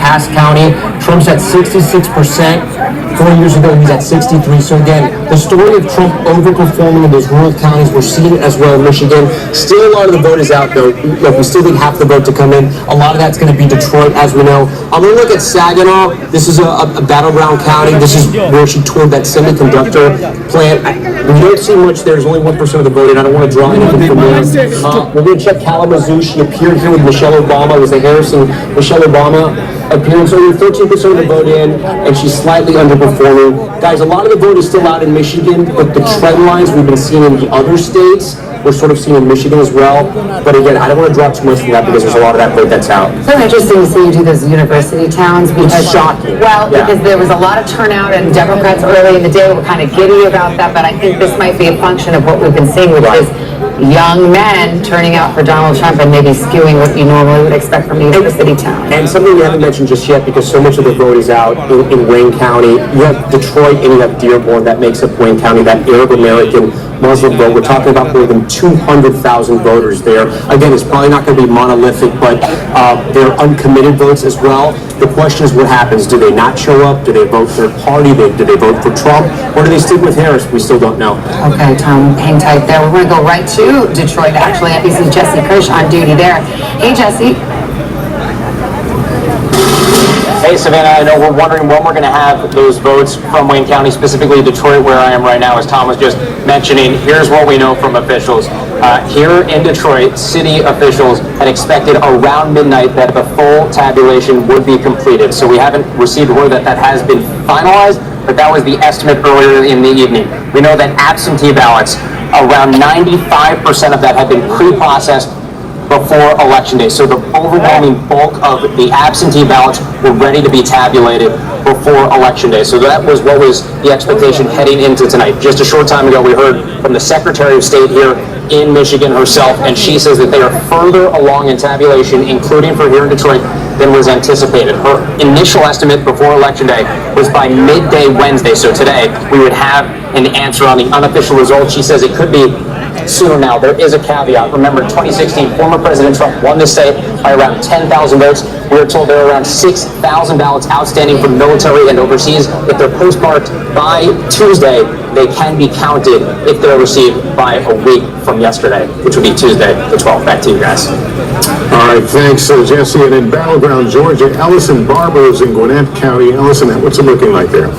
Cass County. Trump's at 66%. 4 years ago, he's at 63. So again, the story of Trump overperforming in those rural counties, we're seeing it as well in Michigan. Still, a lot of the vote is out, though. Look, we still need half the vote to come in. A lot of that's going to be Detroit, as we know. I'm going to look at Saginaw. This is a battleground county. This is where she toured that semiconductor plant. We don't see much there. There's only 1% of the vote, and I don't want to draw anything from there. We're going to check Kalamazoo. She appeared here with Michelle Obama. It was the Harrison Michelle Obama appearance. Only 13% of the vote in, and she's slightly underperforming. Guys, a lot of the vote is still out in Michigan, but the trend lines we've been seeing in the other states, we're sort of seeing in Michigan as well. But again, I don't want to draw too much from that because there's a lot of that vote that's out. So interesting to see you do those university towns because it's shocking. Well, because there was a lot of turnout and Democrats early in the day were kind of giddy about that, but I think this might be a function of what we've been seeing, which is young men turning out for Donald Trump and maybe skewing what you normally would expect from a university town. And something we haven't mentioned just yet, because so much of the vote is out in Wayne County. You have Detroit and you have Dearborn that makes up Wayne County, that Arab American Muslim vote. We're talking about more than 200,000 voters there. Again, it's probably not going to be monolithic, but they're uncommitted votes as well. The question is what happens? Do they not show up? Do they vote third party? Do they vote for Trump? Or do they stick with Harris? We still don't know. Okay, Tom, hang tight there. We're going to go right to Detroit, actually. This is Jesse Kirsch on duty there. Hey, Jesse. Hey, Savannah, I know we're wondering when we're going to have those votes from Wayne County, specifically Detroit, where I am right now, as Tom was just mentioning. Here's what we know from officials. Here in Detroit, city officials had expected around midnight that the full tabulation would be completed. So we haven't received word that that has been finalized, but that was the estimate earlier in the evening. We know that absentee ballots, around 95% of that had been pre-processed before Election Day. So the overwhelming bulk of the absentee ballots were ready to be tabulated before Election Day. So that was what was the expectation heading into tonight. Just a short time ago, we heard from the Secretary of State here in Michigan herself, and she says that they are further along in tabulation, including for here in Detroit, than was anticipated. Her initial estimate before Election Day was by midday Wednesday, so today we would have an answer on the unofficial results. She says it could be sooner now. There is a caveat. Remember, in 2016, former President Trump won the state by around 10,000 votes. We were told there are around 6,000 ballots outstanding from military and overseas. If they're postmarked by Tuesday, they can be counted if they're received by a week from yesterday, which would be Tuesday the 12th. Back to you guys. All right, thanks, Jesse. And in battleground Georgia, Ellison Barber is in Gwinnett County. Ellison, what's it looking like there?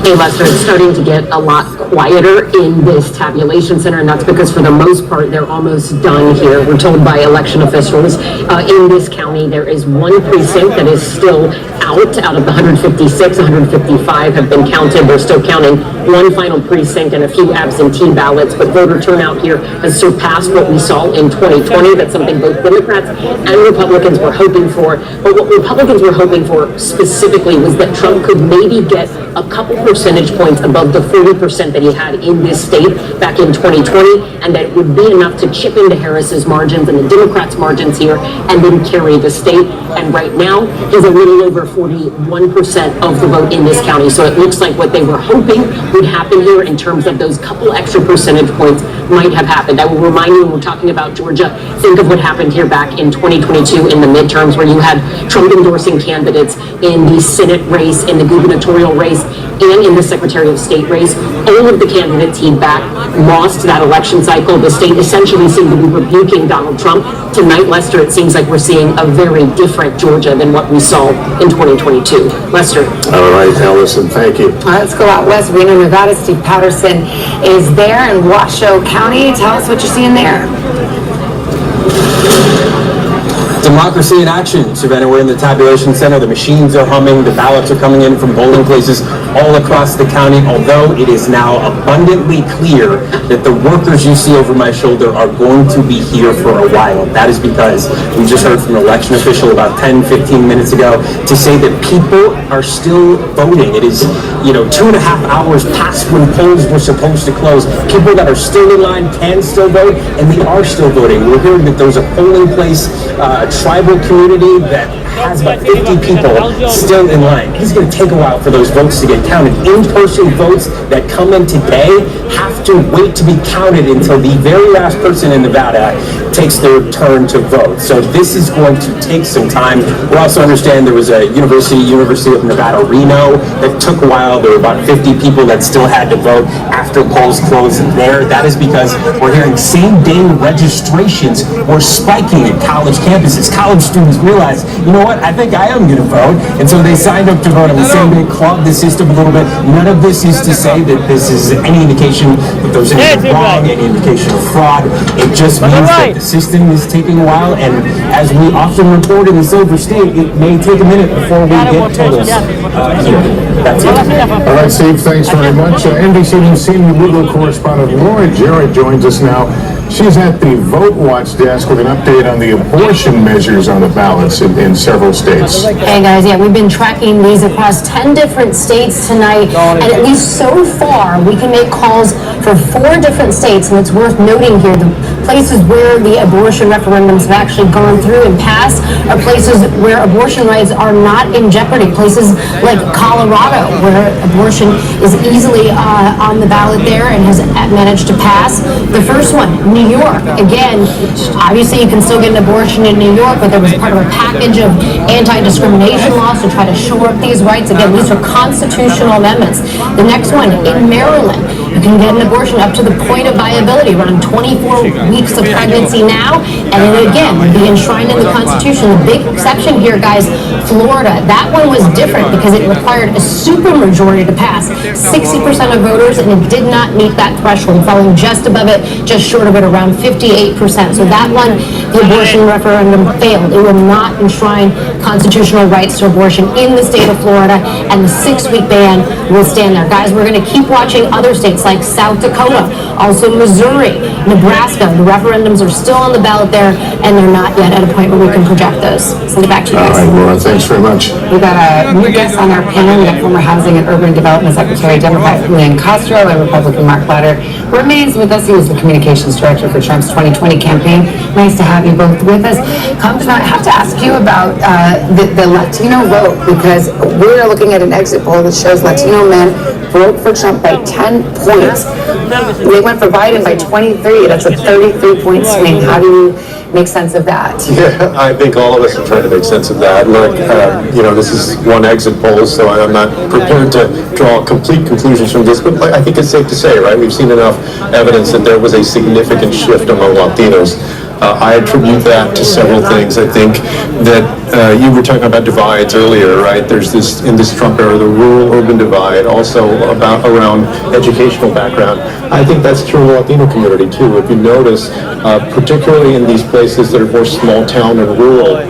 Hey, Lester, it's starting to get a lot quieter in this tabulation center, and that's because for the most part they're almost done here. We're told by election officials in this county there is one precinct that is still out of the 156. 155 have been counted. They're still counting one final precinct and a few absentee ballots, but voter turnout here has surpassed what we saw in 2020. That's something both Democrats and Republicans were hoping for. But what Republicans were hoping for specifically was that Trump could maybe get a couple percentage points above the 40% that he had in this state back in 2020, and that it would be enough to chip into Harris's margins and the Democrats' margins here and then carry the state. And right now, he's a little over 41% of the vote in this county. So it looks like what they were hoping would happen here in terms of those couple extra percentage points might have happened. I will remind you, when we're talking about Georgia, think of what happened here back in 2022 in the midterms, where you had Trump endorsing candidates in the Senate race, in the gubernatorial race, and in the Secretary of State race. All of the candidates he backed lost that election cycle. The state essentially seemed to be rebuking Donald Trump. Tonight, Lester, it seems like we're seeing a very different Georgia than what we saw in 2022. Lester. All right, Ellison, thank you. All right, let's go out west. Reno, Nevada. Steve Patterson is there in Washoe County. Tell us what you're seeing there. Democracy in action, Savannah. We're in the tabulation center. The machines are humming. The ballots are coming in from polling places all across the county, although it is now abundantly clear that the workers you see over my shoulder are going to be here for a while. That is because we just heard from an election official about 10-15 minutes ago to say that people are still voting. It is, 2.5 hours past when polls were supposed to close. People that are still in line can still vote, and they are still voting. We're hearing that there's a polling place, a tribal community that has about 50 people still in line. It's going to take a while for those votes to get counted. In-person votes that come in today have to wait to be counted until the very last person in Nevada takes their turn to vote. So this is going to take some time. We also understand there was a University of Nevada, Reno, that took a while. There were about 50 people that still had to vote after polls closed there. That is because we're hearing same-day registrations were spiking at college campuses. College students realized, you know what, I think I am going to vote. And so they signed up to vote on the same day, clogged the system a little bit. None of this is to say that this is any indication that there's anything wrong, any indication of fraud. It just means that the system is taking a while, and as we often report in the Silver State, it may take a minute before we get totals here. That's it. All right, Steve, thanks very much. NBC News senior legal correspondent Laura Jarrett joins us now. She's at the Vote Watch desk with an update on the abortion measures on the ballots in several states. Hey guys, yeah, we've been tracking these across 10 different states tonight, and at least so far, we can make calls for 4 different states, and it's worth noting here, the places where the abortion referendums have actually gone through and passed are places where abortion rights are not in jeopardy, places like Colorado, where abortion is easily on the ballot there and has managed to pass. The first one, New York. Again, obviously you can still get an abortion in New York, but there was part of a package of anti-discrimination laws to try to shore up these rights. Again, these are constitutional amendments. The next one, in Maryland, you can get an abortion up to the point of viability, around 24 weeks of pregnancy now, and then again, be enshrined in the Constitution. The big exception here, guys, Florida. That one was different because it required a supermajority to pass. 60% of voters, and it did not meet that threshold, falling just above it, just short of it, around 58%. So that one, the abortion referendum failed. It will not enshrine constitutional rights to abortion in the state of Florida, and the 6-week ban will stand there. Guys, we're going to keep watching other states like South Dakota, also Missouri, Nebraska. The referendums are still on the ballot there, and they're not yet at a point where we can project those. Send it back to you guys. All right, Laura, thanks very much. We got a new guest on our panel. We got former Housing and Urban Development Secretary, Democrat Julian Castro, and Republican Mark Lauder remains with us. He was the communications director for Trump's 2020 campaign. Nice to have you both with us. Congressman, I have to ask you about the Latino vote, because we're looking at an exit poll that shows Latino men vote for Trump by 10 points. They went for Biden by 23. That's a 33-point swing. How do you make sense of that? Yeah, I think all of us are trying to make sense of that. Look, this is one exit poll, so I'm not prepared to draw complete conclusions from this, but I think it's safe to say, right, we've seen enough evidence that there was a significant shift among Latinos. I attribute that to several things. I think that you were talking about divides earlier, right? There's this, in this Trump era, the rural-urban divide, also around educational background. I think that's true in the Latino community, too. If you notice, particularly in these places that are more small-town and rural,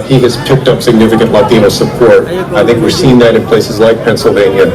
he has picked up significant Latino support. I think we're seeing that in places like Pennsylvania.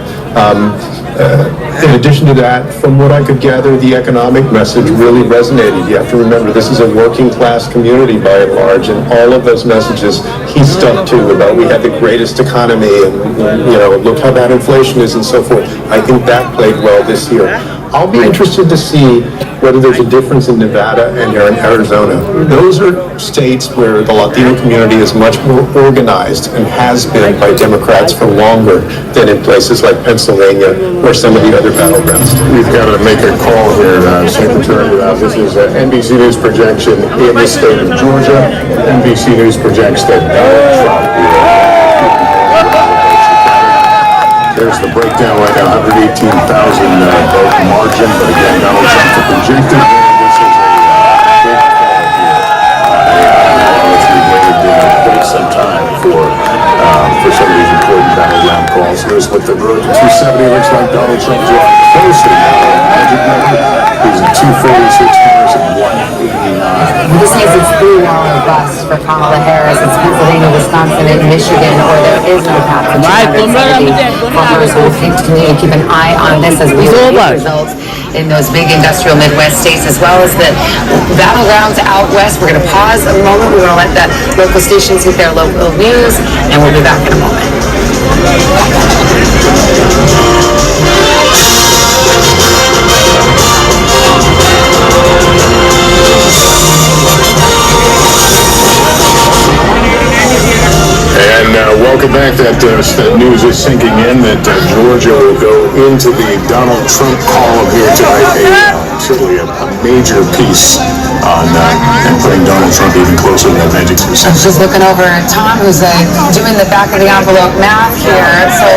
In addition to that, from what I could gather, the economic message really resonated. You have to remember, this is a working class community by and large, and all of those messages he stuck to about we have the greatest economy and look how bad inflation is and so forth. I think that played well this year. I'll be interested to see whether there's a difference in Nevada and in Arizona. Those are states where the Latino community is much more organized and has been by Democrats for longer than in places like Pennsylvania or some of the other battlegrounds. We've got to make a call here, Secretary. This is NBC News projection in the state of Georgia. NBC News projects that Donald Trump There's the breakdown right now, 118,000 vote margin, but again, Donald Trump the projected. This is a big call here. It's been waited quite some time for some of these important battleground calls. Here's what the road to 270 looks like. Donald Trump drawing closer now. Magic number. He's at 246 cars and 189. This means it's through wall or bust for Kamala Harris. It's Pennsylvania, Wisconsin, and Michigan, or there is no path to 270 for her. So we'll continue to keep an eye on this as we await results in those big industrial Midwest states, as well as the battlegrounds out west. We're going to pause a moment. We're going to let the local stations hit their local news, and we'll be back in a moment. welcome back. That news is sinking in that Georgia will go into the Donald Trump column here tonight. Certainly a major piece on and putting Donald Trump even closer to that Magic 2 cents. Just looking over at Tom, who's doing the back of the envelope math here. So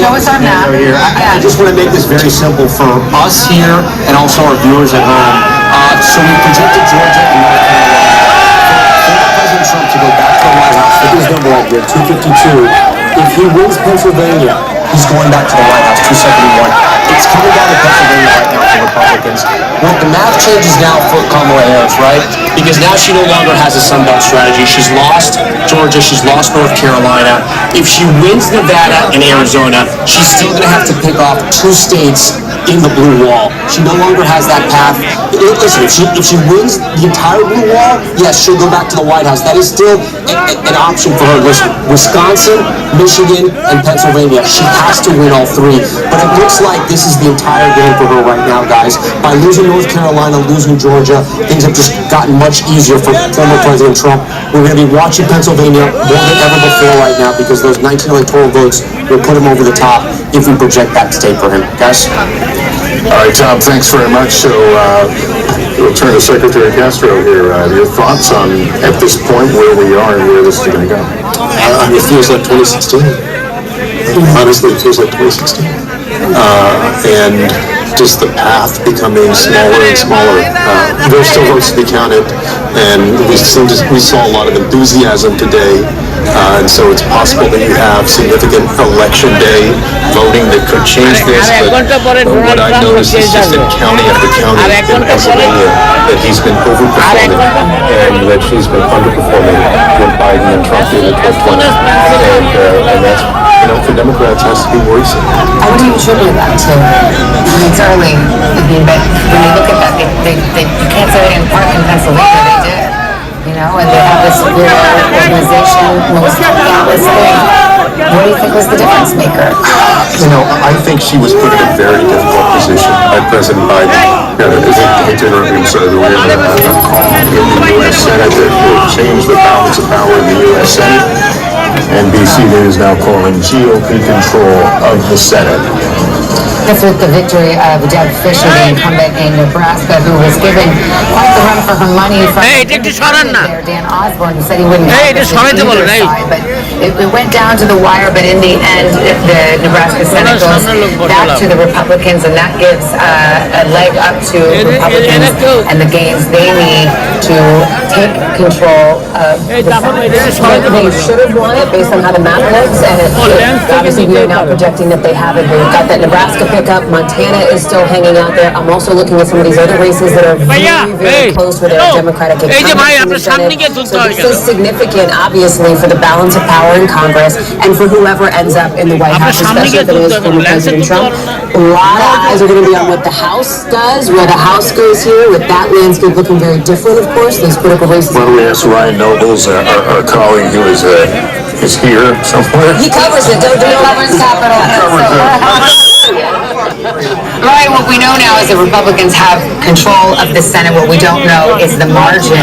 show us our math. Here. I just want to make this very simple for us here and also our viewers at home. So we projected Georgia and North Carolina for President Trump to go back to the White House. Look at his number right here, 252. If he wins Pennsylvania, He's going back to the White House, 271. It's coming down to Pennsylvania right now for Republicans. Well, the math changes now for Kamala Harris, right? Because now she no longer has a Sun Belt strategy. She's lost Georgia. She's lost North Carolina. If she wins Nevada and Arizona, she's still going to have to pick off 2 states in the blue wall. She no longer has that path. Listen, if she wins the entire blue wall, yes, she'll go back to the White House. That is still an option for her. Listen, Wisconsin, Michigan, and Pennsylvania. She has to win all 3. But it looks like this is the entire game for her right now, guys. By losing North Carolina, losing Georgia, things have just gotten much easier for former President Trump. We're going to be watching Pennsylvania more than ever before right now because those 19 electoral votes will put him over the top if we project that state for him. Guys? All right, Tom, thanks very much. So we'll turn to Secretary Castro here. Your thoughts on, at this point, where we are and where this is going to go? It feels like 2016. Honestly, it feels like 2016. And just the path becoming smaller and smaller. There's still votes to be counted, and we saw a lot of enthusiasm today. And so it's possible that you have significant election day voting that could change this. But what I noticed is just in county after county in Pennsylvania that he's been overperforming and that she's been underperforming when Biden and Trump did it in 2020. And that's, for Democrats has to be worrisome. What do you attribute that to? It's early. I mean, but when you look at that, you can't say in part in Pennsylvania they did. And they have this real organization, most countless thing. What do you think was the difference maker? I think she was put in a very difficult position by President Biden. I hate to interrupt you, sir, but we have a call in the U.S. Senate that will change the balance of power in the U.S. Senate. NBC News now calling GOP control of the Senate. This with the victory of Deb Fischer, the incumbent in Nebraska, who was given quite the run for her money from there, Dan Osborne, who said he wouldn't have this on either side, but it went down to the wire, but in the end, the Nebraska Senate goes back to the Republicans, and that gives a leg up to Republicans and the gains they need to take control of the Senate. They should have won it based on how the map looks, and obviously we are now projecting that they have it. We've got that Nebraska pickup. Montana is still hanging out there. I'm also looking at some of these other races that are very, very close where there are Democratic incumbents in the Senate. So this is significant, obviously, for the balance of power in Congress and for whoever ends up in the White House, especially if it is former President Trump. A lot of eyes are going to be on what the House does, where the House goes here, with that landscape looking very different, of course. Those political races. Why don't we ask Ryan Nobles, our colleague who is here somewhere? He covers it. Don't do covers capital. Right, what we know now is the Republicans have control of the Senate. What we don't know is the margin.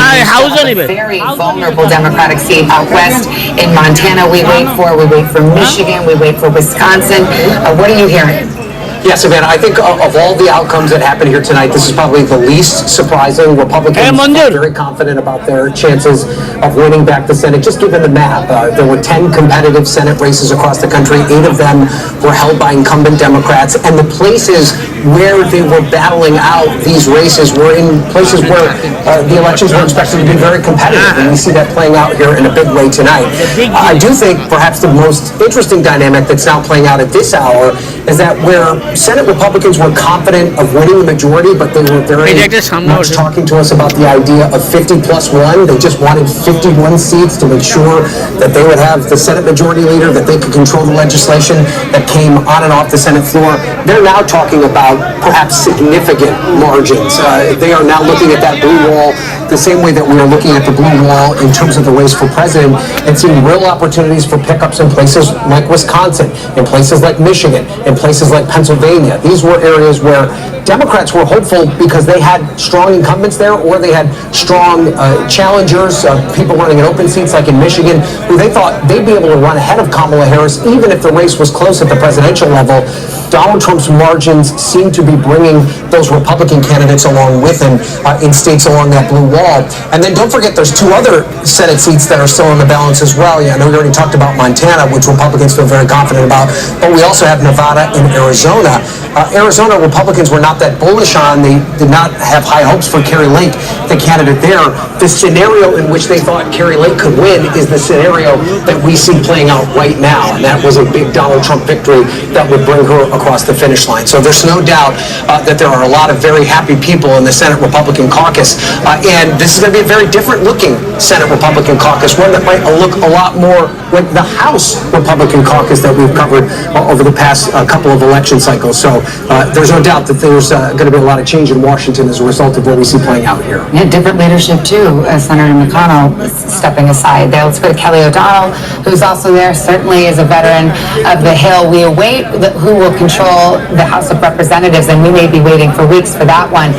Very vulnerable Democratic seat out west in Montana. We wait for Michigan. We wait for Wisconsin. What are you hearing? Yes, Savannah, I think of all the outcomes that happened here tonight, this is probably the least surprising. Republicans are very confident about their chances of winning back the Senate, just given the map. There were 10 competitive Senate races across the country. 8 of them were held by incumbent Democrats, and the places where they were battling out these races were in places where the elections were expected to be very competitive, and we see that playing out here in a big way tonight. I do think perhaps the most interesting dynamic that's now playing out at this hour is that where Senate Republicans were confident of winning the majority, but they were very much talking to us about the idea of 50 plus 1. They just wanted 51 seats to make sure that they would have the Senate majority leader, that they could control the legislation that came on and off the Senate floor. They're now talking about perhaps significant margins. They are now looking at that blue wall the same way that we are looking at the blue wall in terms of the race for president and seeing real opportunities for pickups in places like Wisconsin, in places like Michigan, in places like Pennsylvania. These were areas where Democrats were hopeful because they had strong incumbents there, or they had strong challengers, people running in open seats like in Michigan, who they thought they'd be able to run ahead of Kamala Harris even if the race was close at the presidential level. Donald Trump's margins seem to be bringing those Republican candidates along with him in states along that blue wall. And then don't forget there's two other Senate seats that are still in the balance as well. Yeah, I know we already talked about Montana, which Republicans feel very confident about, but we also have Nevada and Arizona. Arizona Republicans were not that bullish on. They did not have high hopes for Carrie Lake, the candidate there. The scenario in which they thought Carrie Lake could win is the scenario that we see playing out right now, and that was a big Donald Trump victory that would bring her across the finish line. So there's no doubt that there are a lot of very happy people in the Senate Republican caucus, and this is going to be a very different looking Senate Republican caucus, one that might look a lot more like the House Republican caucus that we've covered over the past couple of election cycles. So there's no doubt that there's going to be a lot of change in Washington as a result of what we see playing out here. Yeah, different leadership too. Senator McConnell stepping aside there. Let's go to Kelly O'Donnell, who's also there, certainly is a veteran of the Hill. We await who will control the House of Representatives, and we may be waiting for weeks for that one.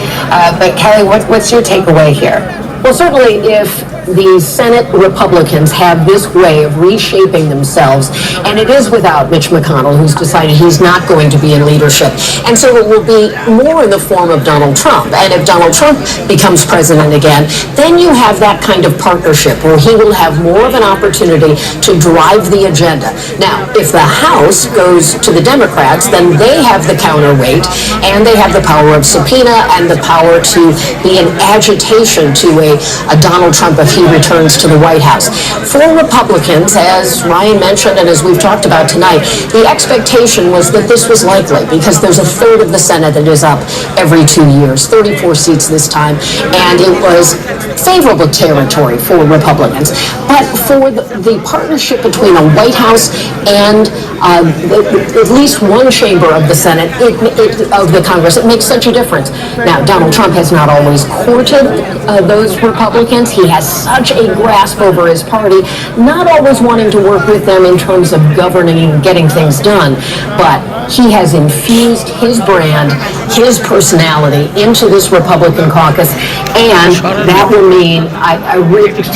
But Kelly, what's your takeaway here? Well, certainly if the Senate Republicans have this way of reshaping themselves, and it is without Mitch McConnell, who's decided he's not going to be in leadership. And so it will be more in the form of Donald Trump. And if Donald Trump becomes president again, then you have that kind of partnership where he will have more of an opportunity to drive the agenda. Now, if the House goes to the Democrats, then they have the counterweight, and they have the power of subpoena and the power to be an agitation to a Donald Trump if he returns to the White House. For Republicans, as Ryan mentioned and as we've talked about tonight, the expectation was that this was likely because there's a third of the Senate that is up every 2 years, 34 seats this time, and it was favorable territory for Republicans. But for the partnership between a White House and at least one chamber of the Senate, of the Congress, it makes such a difference. Now, Donald Trump has not always courted those Republicans. He has such a grasp over his party, not always wanting to work with them in terms of governing and getting things done, but he has infused his brand, his personality into this Republican caucus, and that will mean a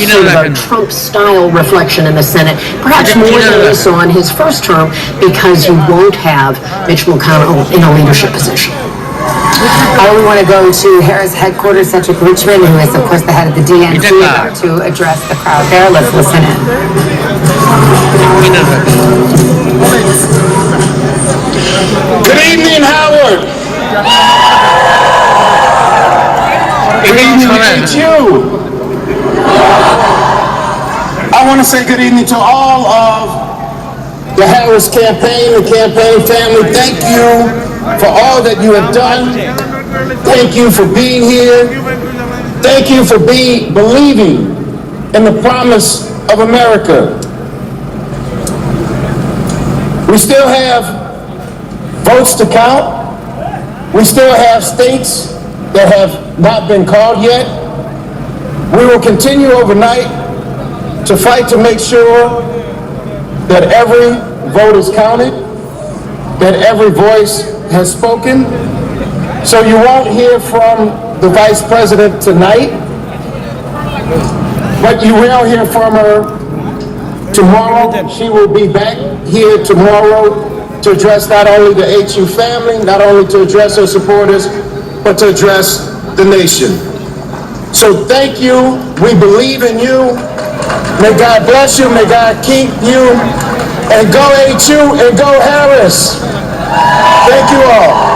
sort of a Trump-style reflection in the Senate, perhaps more than we saw in his first term, because you won't have Mitch McConnell in a leadership position. We want to go to Harris headquarters, Cedric Richmond, who is, of course, the head of the DNC, about to address the crowd there. Let's listen in. Good evening, Howard. Good evening to you. I want to say good evening to all of the Harris campaign, the campaign family. Thank you for all that you have done. Thank you for being here. Thank you for believing in the promise of America. We still have votes to count. We still have states that have not been called yet. We will continue overnight to fight to make sure that every vote is counted, that every voice has spoken. So you won't hear from the Vice President tonight, but you will hear from her tomorrow. She will be back here tomorrow to address not only the HU family, not only to address her supporters, but to address the nation. So thank you. We believe in you. May God bless you. May God keep you. And go HU and go Harris. Thank you all.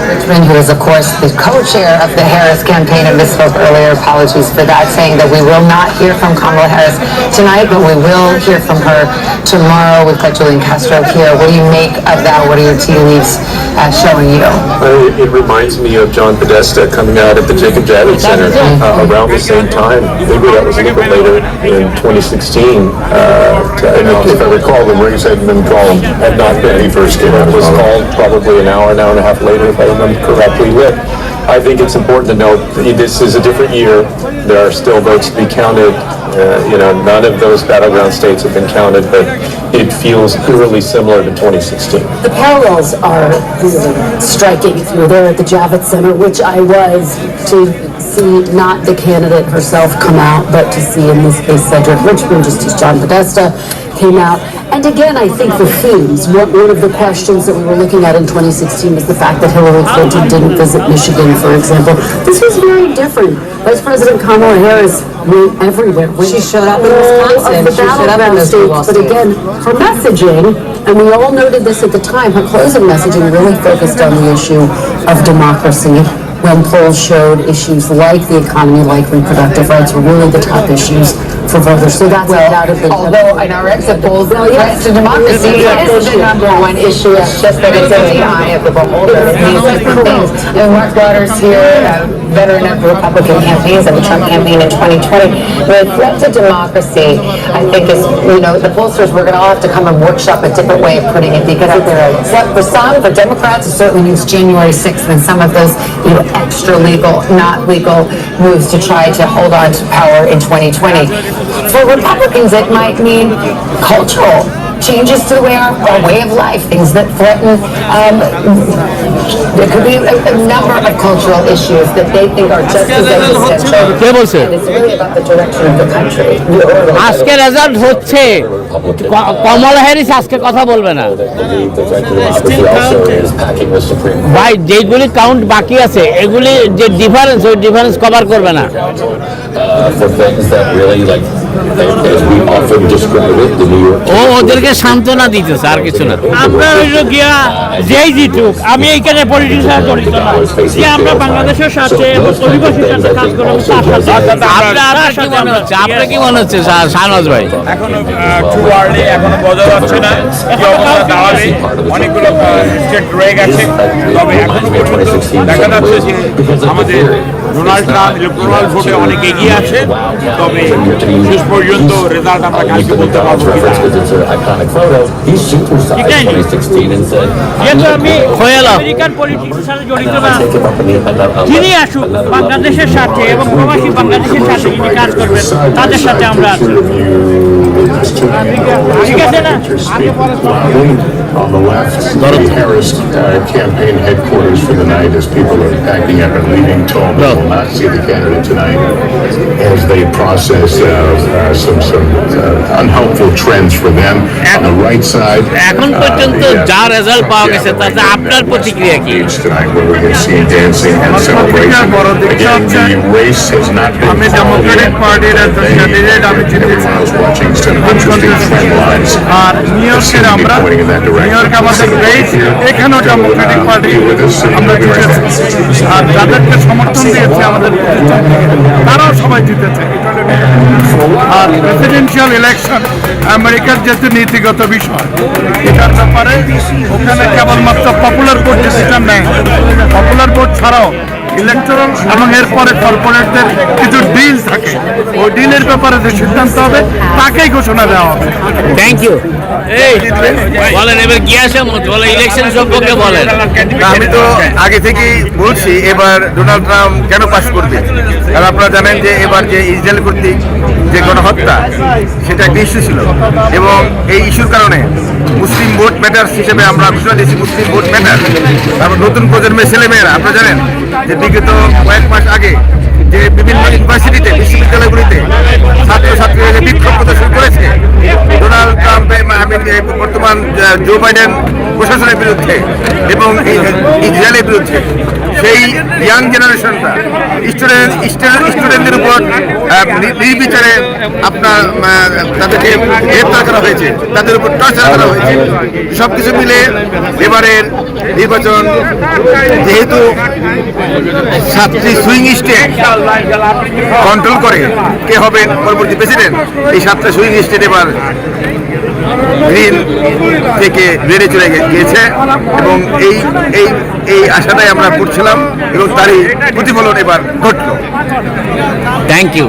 Richmond, who is, of course, the co-chair of the Harris campaign, and misspoke earlier, apologies for that, saying that we will not hear from Kamala Harris tonight, but we will hear from her tomorrow. We've got Julian Castro here. What do you make of that? What are your tea leaves showing you? It reminds me of John Podesta coming out at the Jacob Javits Center around the same time. Maybe that was a little bit later in 2016. If I recall, the race hadn't been called, had not been. He first came out. It was called probably an hour and a half later, if I remember correctly. I think it's important to note that this is a different year. There are still votes to be counted. None of those battleground states have been counted, but it feels eerily similar to 2016. The parallels are really striking. If you were there at the Javits Center, which I was, to see not the candidate herself come out, but to see in this case Cedric Richmond, just as John Podesta came out. And again, I think the themes, one of the questions that we were looking at in 2016 was the fact that Hillary Clinton didn't visit Michigan, for example. This was very different. Vice President Kamala Harris went everywhere. She showed up in Wisconsin. She showed up in those States, but again, her messaging, and we all noted this at the time, her closing messaging really focused on the issue of democracy, when polls showed issues like the economy, like reproductive rights were really the top issues for voters. So that's undoubtedly. Although in our exit polls, threats to democracy is the number one issue. It's just that it's in the eye of the beholder. It means different things. And Mark Waters here, veteran of the Republican campaigns and the Trump campaign in 2020, the threat to democracy, I think, is, the pollsters, we're going to all have to come and workshop a different way of putting it, because for some, for Democrats, it certainly means January 6th and some of those, extra legal, not legal moves to try to hold on to power in 2020. For Republicans, it might mean cultural changes to the way our way of life, things that threaten, there could be a number of cultural issues that they think are just as existential. And it's really about the direction of the country. আজকে result হচ্ছে, কমলা Harris আজকে কথা বলবে না ভাই, যেগুলি count বাকি আছে এগুলি যে ডিফারেন্স, ওই ডিফারেন্স কভার করবে না। ও ওদেরকে সান্ত্বনা দিতেছে, আর কিছু না। আমরা হইল গিয়া যেই জিতুক, আমি এইখানে পলিটিক্স সাথে জড়িত না, যে আমরা বাংলাদেশের সাথে অধিবাসীর সাথে কাজ করবো। আপনার কি মনে হচ্ছে শাহনওয়াজ ভাই? এখনো টু আর্লি, এখনো বোঝা যাচ্ছে না কি অবস্থা দাঁড়াবে। অনেকগুলো স্টেট রয়ে গেছে, তবে এখনো পর্যন্ত দেখা যাচ্ছে যে আমাদের ডোনাল্ড ট্রাম্প ইলেকটোরাল ভোটে অনেক এগিয়ে আছে। তবে শেষ পর্যন্ত রেজাল্ট আমরা কালকে বলতে পারবো কিনা। যেহেতু আমি আমেরিকান পলিটিক্সের সাথে জড়িত না, যিনি আসুক বাংলাদেশের সাথে এবং প্রবাসী বাংলাদেশের সাথে যিনি কাজ করবেন, তাদের সাথে আমরা আছি। ঠিক আছে না? On the left, the Harris campaign headquarters for the night as people are packing up and leaving. Told they will not see the candidate tonight as they process some unhelpful trends for them. On the right side, এখন পর্যন্ত যা result পাওয়া গেছে তাতে আপনার প্রতিক্রিয়া কি? Tonight, where we can see dancing and celebration. Again, the race has not been Democratic Party as the candidate. Everyone is watching some interesting trend lines. Pointing in that direction. New York আমাদের base, এখানেও Democratic party আমরা জিতেছি, আর যাদেরকে সমর্থন দিয়েছে আমাদের তারাও সবাই জিতেছে। আর প্রেসিডেন্সিয়াল ইলেকশন আমেরিকার যেহেতু নীতিগত বিষয়, এটার ব্যাপারে ওখানে কেবলমাত্র পপুলার ভোট ডিসিশন নেয়। পপুলার ভোট ছাড়াও ইলেকট্রাল এবং এরপরে কর্পোরেটদের কিছু ডিল থাকে, ওই ডিলের ব্যাপারে যে সিদ্ধান্ত হবে তাকেই ঘোষণা দেওয়া হবে। Thank you. বলেন এবার কি আসে মত, বলে ইলেকশন সম্পর্কে বলেন। আমি তো আগে থেকেই বলছি এবার ডোনাল্ড ট্রাম্প কেন পাস করবে, কারণ আপনারা জানেন যে এবার যে ইসরায়েল কর্তৃক যে গণহত্যা, সেটা একটা ইস্যু ছিল, এবং এই ইস্যুর কারণে মুসলিম ভোট ম্যাটার হিসেবে আমরা ঘোষণা দিয়েছি মুসলিম ভোট ম্যাটার। তারপর নতুন প্রজন্মের ছেলেমেয়েরা, আপনারা জানেন যে বিগত কয়েক মাস আগে যে বিভিন্ন ইউনিভার্সিটিতে, বিশ্ববিদ্যালয়গুলিতে ছাত্রছাত্রীরা যে বিক্ষোভ প্রদর্শন করেছে ডোনাল্ড ট্রাম্প বর্তমান জো বাইডেন প্রশাসনের বিরুদ্ধে এবং ইসরায়েলের বিরুদ্ধে, সেই ইয়াং জেনারেশনটা স্টুডেন্টদের উপর নির্বিচারে আপনার তাদেরকে গ্রেপ্তার করা হয়েছে, তাদের উপর টর্চার করা হয়েছে। সবকিছু মিলে এবারের নির্বাচন যেহেতু সাতটি সুইং স্টেট কন্ট্রোল করে কে হবেন পরবর্তী প্রেসিডেন্ট, এই সাতটা সুইং স্টেট এবার গ্রিন থেকে রেডে চলে গিয়েছে, এবং এই এই এই আশাটাই আমরা করছিলাম এবং তারই প্রতিফলন এবার ঘটল। Thank you.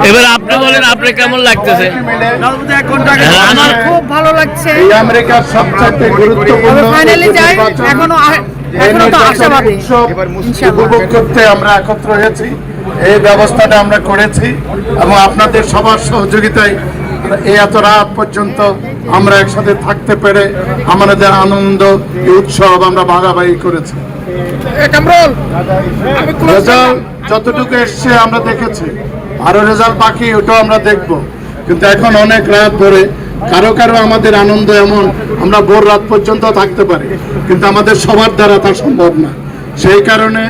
এবার আপনি বলেন, আপনি কেমন লাগতেছে? আমার খুব ভালো লাগছে। আমেরিকার সবচেয়ে গুরুত্বপূর্ণ ফাইনালি যাই, এখনো উপভোগ করতে আমরা একত্র হয়েছি, এই ব্যবস্থাটা আমরা করেছি এবং আপনাদের সবার সহযোগিতায় এত রাত পর্যন্ত আমরা একসাথে থাকতে পেরে আমাদের আনন্দ উৎসব আমরা ভাগাভাগি করেছি। রেজাল্ট যতটুকু এসছে আমরা দেখেছি, আরো রেজাল্ট বাকি, ওটাও আমরা দেখব। কিন্তু এখন অনেক রাত ধরে কারো কারো আমাদের আনন্দ এমন আমরা ভোর রাত পর্যন্ত থাকতে পারি, কিন্তু আমাদের সবার দ্বারা তা সম্ভব না। সেই কারণে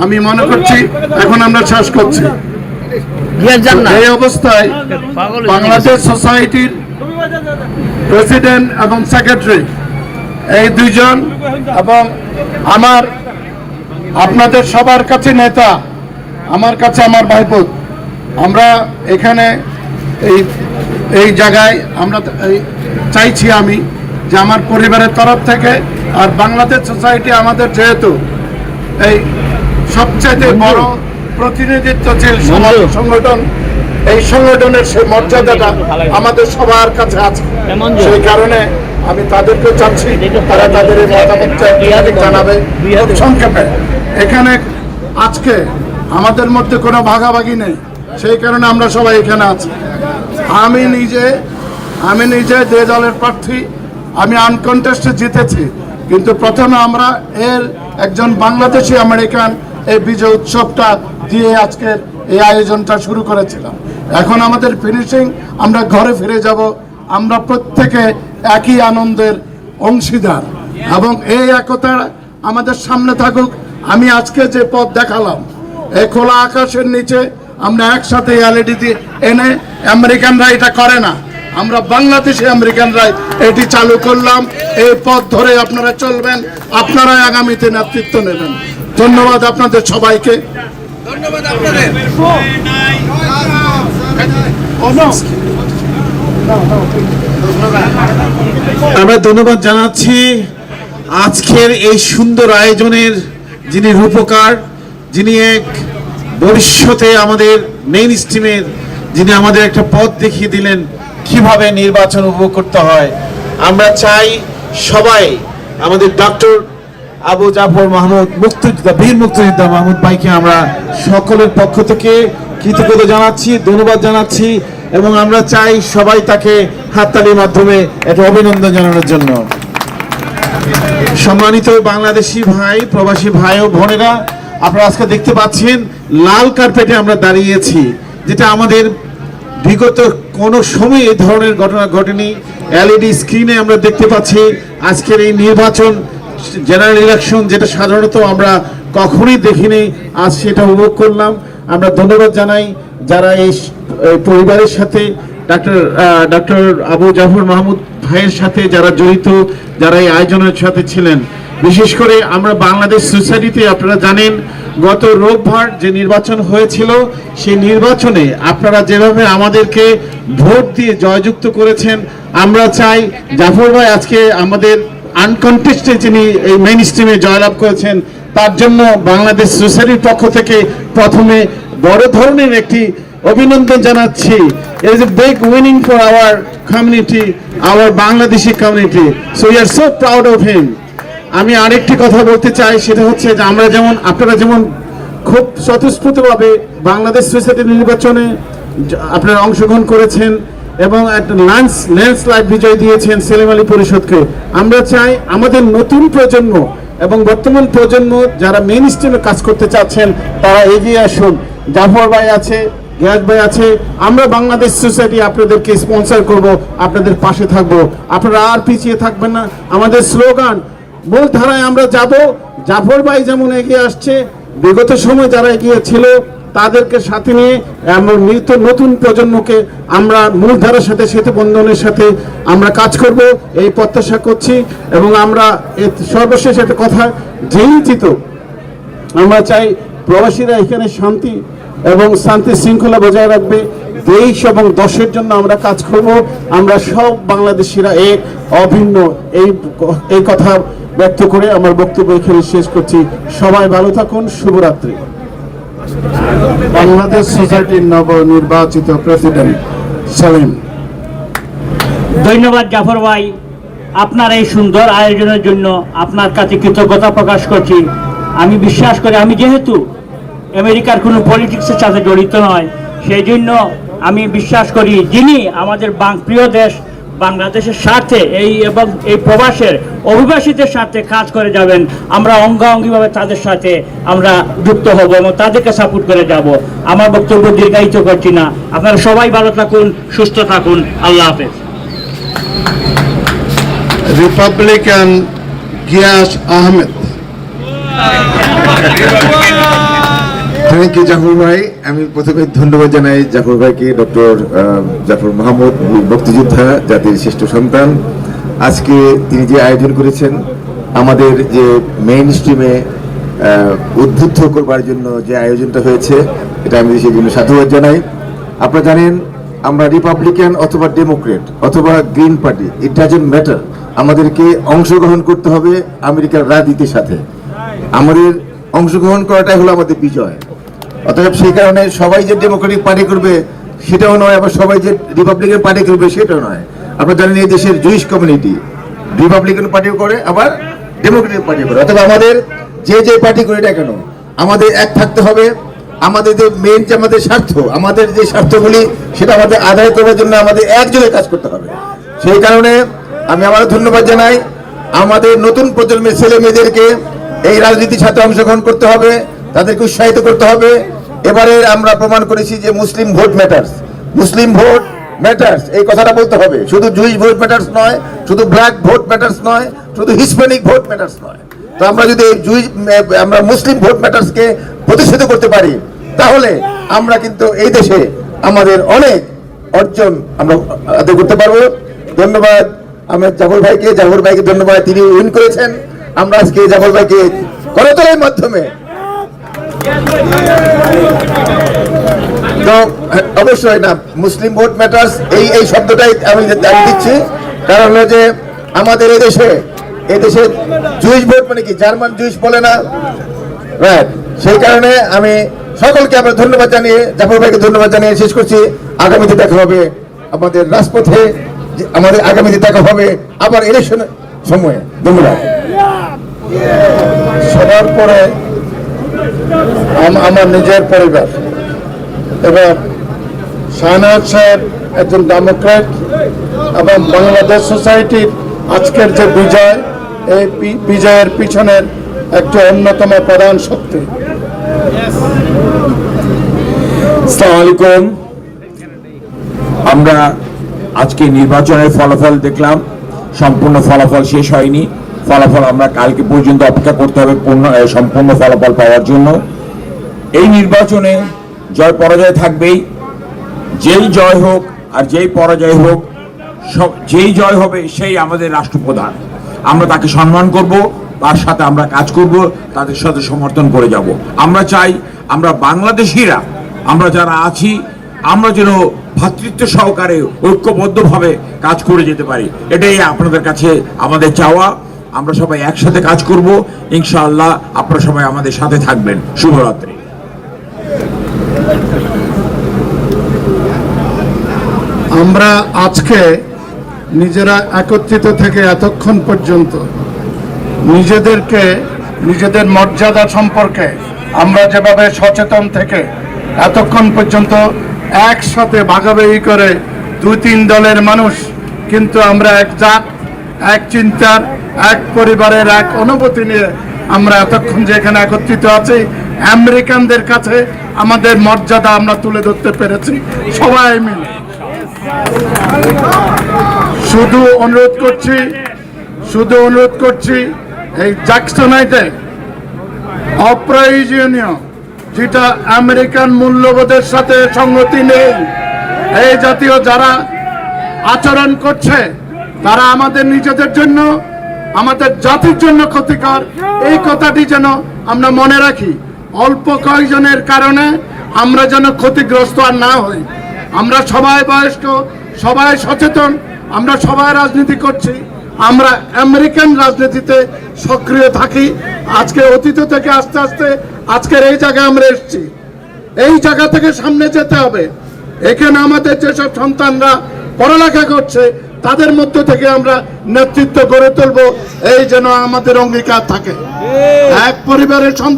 আমি মনে করছি এখন আমরা শেষ করছি। এই অবস্থায় বাংলাদেশ সোসাইটির প্রেসিডেন্ট এবং সেক্রেটারি এই দুইজন এবং আপনাদের সবার কাছে নেতা, আমার কাছে আমার ভাইপো, আমরা এখানে এই জায়গায় আমরা চাইছি আমি যে আমার পরিবারের তরফ থেকে আর বাংলাদেশ সোসাইটি আমাদের যেহেতু এই সবচেয়ে বড় প্রতিনিধিত্বশীল সংগঠন, এই সংগঠনের সেই মর্যাদাটা আমাদের সবার কাছে আছে। সেই কারণে আমি তাদেরকে চাচ্ছি তারা তাদের এই মতামতটা জানাবে। সংক্ষেপে এখানে আজকে আমাদের মধ্যে কোনো ভাগাভাগি নেই, সেই কারণে আমরা সবাই এখানে আছি। আমি নিজে যে দলের প্রার্থী, আমি আনকন্টেস্টে জিতেছি, কিন্তু প্রথমে আমরা একজন বাংলাদেশি আমেরিকান এই বিজয় উৎসবটা দিয়ে আজকের এই আয়োজনটা শুরু করেছিলাম। এখন আমাদের ফিনিশিং, আমরা ঘরে ফিরে যাব, আমরা প্রত্যেকে একই আনন্দের অংশীদার এবং এই একতা আমাদের সামনে থাকুক। আমি আজকে যে পথ দেখালাম, এই খোলা আকাশের নিচে আমরা একসাথে এলইডি দিয়ে এনে, আমেরিকানরা এটা করে না, আমরা বাংলাদেশি আমেরিকানরাই এটি চালু করলাম। এই পথ ধরে আপনারা চলবেন, আপনারাই আগামীতে নেতৃত্ব নেবেন। ধন্যবাদ আপনাদের সবাইকে। ধন্যবাদ আপনাদের। আমরা ধন্যবাদ জানাচ্ছি আজকের এই সুন্দর আয়োজনের যিনি রূপকার, যিনি এক ভবিষ্যতে আমাদের মেইন স্ট্রিমের, যিনি আমাদের একটা পথ দেখিয়ে দিলেন কিভাবে নির্বাচন উপভোগ করতে হয়। আমরা চাই সবাই আমাদের ডক্টর আবু জাফর মাহমুদ মুক্তিযোদ্ধা, বীর মুক্তিযোদ্ধা মাহমুদ ভাইকে আমরা সকলের পক্ষ থেকে কৃতজ্ঞতা জানাচ্ছি, ধন্যবাদ জানাচ্ছি এবং আমরা চাই সবাই তাকে হাততালির মাধ্যমে একটা অভিনন্দন জানানোর জন্য। সম্মানিত বাংলাদেশি ভাই, প্রবাসী ভাই ও বোনেরা, আপনারা আজকে দেখতে পাচ্ছেন লাল কার্পেটে আমরা দাঁড়িয়েছি, যেটা আমাদের বিগত কোনো সময় এই ধরনের ঘটনা ঘটেনি। এলইডি স্ক্রিনে আমরা দেখতে পাচ্ছি আজকের এই নির্বাচন, জেনারেল ইলেকশন, যেটা সাধারণত আমরা কখনোই দেখিনি, আজ সেটা উপভোগ করলাম। আমরা ধন্যবাদ জানাই যারা এই পরিবারের সাথে, ডক্টর আবু জাফর মাহমুদ ভাইয়ের সাথে যারা জড়িত, যারা এই আয়োজনের সাথে ছিলেন। বিশেষ করে আমরা বাংলাদেশ সোসাইটিতে আপনারা জানেন গত রোববার যে নির্বাচন হয়েছিল, সেই নির্বাচনে আপনারা যেভাবে আমাদেরকে ভোট দিয়ে জয়যুক্ত করেছেন, আমরা চাই জাফর ভাই আজকে আমাদের আনকন্টেস্টে যিনি এই মেইন স্ট্রিমে জয়লাভ করেছেন, তার জন্য বাংলাদেশ সোসাইটির পক্ষ থেকে প্রথমে বড় ধরনের একটি অভিনন্দন জানাচ্ছি। It is a big winning for our community, our Bangladeshi community. So we are so proud of him. আমি আরেকটি কথা বলতে চাই, সেটা হচ্ছে যে আমরা যেমন, আপনারা যেমন খুব স্বতঃস্ফূর্তভাবে বাংলাদেশ সোসাইটি নির্বাচনে আপনারা অংশগ্রহণ করেছেন এবং একটা ল্যান্ডস্লাইড বিজয় দিয়েছেন সেলিম আলী পরিষদকে, আমরা চাই আমাদের নতুন প্রজন্ম এবং বর্তমান প্রজন্ম যারা মেইন স্ট্রিমে কাজ করতে চাচ্ছেন তারা এগিয়ে আসুন। জাফর ভাই আছে, গিয়াস ভাই আছে, আমরা বাংলাদেশ সোসাইটি আপনাদেরকে স্পন্সর করব, আপনাদের পাশে থাকবো, আপনারা আর পিছিয়ে থাকবেন না। আমাদের স্লোগান মূল ধারায় আমরা যাব। জাফর ভাই যেমন এগিয়ে আসছে, বিগত সময় যারা এগিয়ে ছিল তাদেরকে সাথে নিয়ে এমন নতুন প্রজন্মকে আমরা মূল ধারার সাথে সেতু বন্ধনের সাথে আমরা কাজ করব, এই প্রত্যাশা করছি। এবং আমরা সর্বশেষ একটা কথা, যেই জিত আমরা চাই প্রবাসীরা এখানে শান্তি এবং শান্তি শৃঙ্খলা বজায় রাখবে, দেশ এবং দশের জন্য আমরা কাজ করব। আমরা সব বাংলাদেশিরা এক, অভিন্ন, এই কথা ব্যক্ত করে আমার বক্তব্য এখানে শেষ করছি। সবাই ভালো থাকুন, শুভরাত্রি। বাংলাদেশ সোসাইটির নবনির্বাচিত প্রেসিডেন্ট সেলিম। ধন্যবাদ জাফর ভাই। আপনার এই সুন্দর আয়োজনের জন্য আপনার কাছে কৃতজ্ঞতা প্রকাশ করছি। আমি বিশ্বাস করি, আমি যেহেতু আমেরিকার কোনো পলিটিক্সের সাথে জড়িত নয়, সেই জন্য আমি বিশ্বাস করি যিনি আমাদের প্রিয় দেশ বাংলাদেশের সাথে এবং এই প্রবাসের অভিবাসীদের সাথে কাজ করে যাবেন, আমরা অঙ্গাঙ্গিভাবে তাদের সাথে আমরা যুক্ত হব এবং তাদেরকে সাপোর্ট করে যাব। আমার বক্তব্য দীর্ঘায়িত করছি না, আপনারা সবাই ভালো থাকুন, সুস্থ থাকুন, আল্লাহ হাফেজ। Republican Giyas Ahmed. Thank you Jafar ভাই। আমি প্রথমে ধন্যবাদ জানাই জাফর ভাইকে, ডক্টর জাফর মাহমুদ, মুক্তিযোদ্ধা, জাতির শ্রেষ্ঠ সন্তান। আজকে তিনি যে আয়োজন করেছেন আমাদের যে মেইন স্ট্রিমে উদ্বুদ্ধ করবার জন্য যে আয়োজনটা হয়েছে, এটা আমি সেই জন্য সাধুবাদ জানাই। আপনারা জানেন আমরা রিপাবলিকান অথবা ডেমোক্রেট অথবা green party, it doesn't matter, আমাদেরকে অংশগ্রহণ করতে হবে আমেরিকার রাজনীতির সাথে। আমাদের অংশগ্রহণ করাটাই হলো আমাদের বিজয়। অতএব সেই কারণে সবাই যে ডেমোক্রেটিক পার্টি করবে সেটাও নয়, আবার সবাই যে রিপাবলিকান পার্টি করবে সেটাও নয়। আপনারা জানেন এই দেশের জুইশ কমিউনিটি রিপাবলিকান পার্টিও করে, আবার ডেমোক্রেটিক পার্টি করে। অথবা আমাদের যে পার্টি করে এটা কেন, আমাদের এক থাকতে হবে। আমাদের যে মেন যে আমাদের স্বার্থ, আমাদের যে স্বার্থগুলি সেটা আমাদের আদায় করার জন্য আমাদের একযোগে কাজ করতে হবে। সেই কারণে আমি আমার ধন্যবাদ জানাই। আমাদের নতুন প্রজন্মের ছেলে মেয়েদেরকে এই রাজনীতির সাথে অংশগ্রহণ করতে হবে, তাদেরকে উৎসাহিত করতে হবে। এবারে আমরা প্রমাণ করেছি যে মুসলিম ভোট ম্যাটার্স, মুসলিম ভোট ম্যাটার্স, এই কথাটা বলতে হবে। শুধু জুইশ ভোট ম্যাটার্স নয়, শুধু ব্ল্যাক ভোট ম্যাটার্স নয়, শুধু হিসপ্যানিক ভোট ম্যাটার্স নয়। তো আমরা যদি আমরা মুসলিম ভোট ম্যাটার্সকে প্রতিষ্ঠিত করতে পারি, তাহলে আমরা কিন্তু এই দেশে আমাদের অনেক অর্জন আমরা আদায় করতে পারবো। ধন্যবাদ আমার জাফর ভাইকে ধন্যবাদ, তিনি উইন করেছেন। আমরা আজকে জাফর ভাইকে করতালির মাধ্যমে, তো অবশ্যই না মুসলিম ভোট ম্যাটার্স এই শব্দটাই আমি দিচ্ছি, কারণ হলো যে আমাদের এই দেশে জুইশ ভোট মানে কি, জার্মান জুইশ বলে না, রাইট? সেই কারণে আমি সকলকে আমরা ধন্যবাদ জানিয়ে, জাফর ভাইকে ধন্যবাদ জানিয়ে শেষ করছি। আগামীতে দেখা হবে আমাদের রাজপথে, আমাদের আগামীতে দেখা হবে আবার ইলেকশনের সময়ে। ধন্যবাদ। সবার পরে আমার নিজের পরিবার এবং শাহনাজ সাহেব একজন ডেমোক্রেট এবং বাংলাদেশ সোসাইটির আজকের যে বিজয়, এই বিজয়ের পিছনের একটা অন্যতম প্রধান শক্তি। আসসালামু আলাইকুম। আমরা আজকে নির্বাচনের ফলাফল দেখলাম, সম্পূর্ণ ফলাফল শেষ হয়নি। ফলাফল আমরা কালকে পর্যন্ত অপেক্ষা করতে হবে সম্পূর্ণ ফলাফল পাওয়ার জন্য। এই নির্বাচনে জয় পরাজয় থাকবেই, যেই জয় হোক আর যেই পরাজয় হোক, যেই জয় হবে সেই আমাদের রাষ্ট্রপ্রধান। আমরা তাকে সম্মান করব, তার সাথে আমরা কাজ করব, তাদের সাথে সমর্থন করে যাব। আমরা চাই আমরা বাংলাদেশিরা, আমরা যারা আছি, আমরা যেন ভ্রাতৃত্ব সহকারে ঐক্যবদ্ধভাবে কাজ করে যেতে পারি। এটাই আপনাদের কাছে আমাদের চাওয়া। আমরা সবাই একসাথে কাজ করব, ইনশাআল্লাহ আপনারা সবাই আমাদের সাথে থাকবেন। শুভরাত্রি। আমরা আজকে নিজেরা একত্রিত থেকে এতক্ষণ পর্যন্ত নিজেদের মর্যাদা সম্পর্কে আমরা যেভাবে সচেতন থেকে এতক্ষণ পর্যন্ত একসাথে ভাগাভাগি করে 2-3 দলের মানুষ, কিন্তু আমরা এক জাত, এক চিন্তার, এক পরিবারের এক অনুভূতি নিয়ে আমরা এতক্ষণ যে এখানে একত্রিত আছি, আমেরিকানদের কাছে আমাদের মর্যাদা আমরা তুলে ধরতে পেরেছি সবাই মিলে। শুধু অনুরোধ করছি এই জ্যাকসনাইটে অপ্রয়োজনীয়, যেটা আমেরিকান মূল্যবোধের সাথে সঙ্গতি নেই, এই জাতীয় যারা আচরণ করছে তারা আমাদের নিজেদের জন্য, আমাদের জাতির জন্য ক্ষতিকর। এই কথাটি যেন আমরা মনে রাখি। অল্প কয়েকজনের কারণে আমরা যেন ক্ষতিগ্রস্ত আর না হই। আমরা সবাই বয়স্ক, সবাই সচেতন, আমরা সবাই রাজনীতি করছি, আমরা আমেরিকান রাজনীতিতে সক্রিয় থাকি। আজকে অতীত থেকে আস্তে আস্তে আজকের এই জায়গায় আমরা এসেছি। এই জায়গা থেকে সামনে যেতে হবে। এখানে আমাদের যেসব সন্তানরা পড়ালেখা করছে তাদের মধ্য থেকে আমরা নেতৃত্ব গড়ে তুলব, এই যেন আমাদের অঙ্গীকার থাকে। এক পরিবারের সন্তান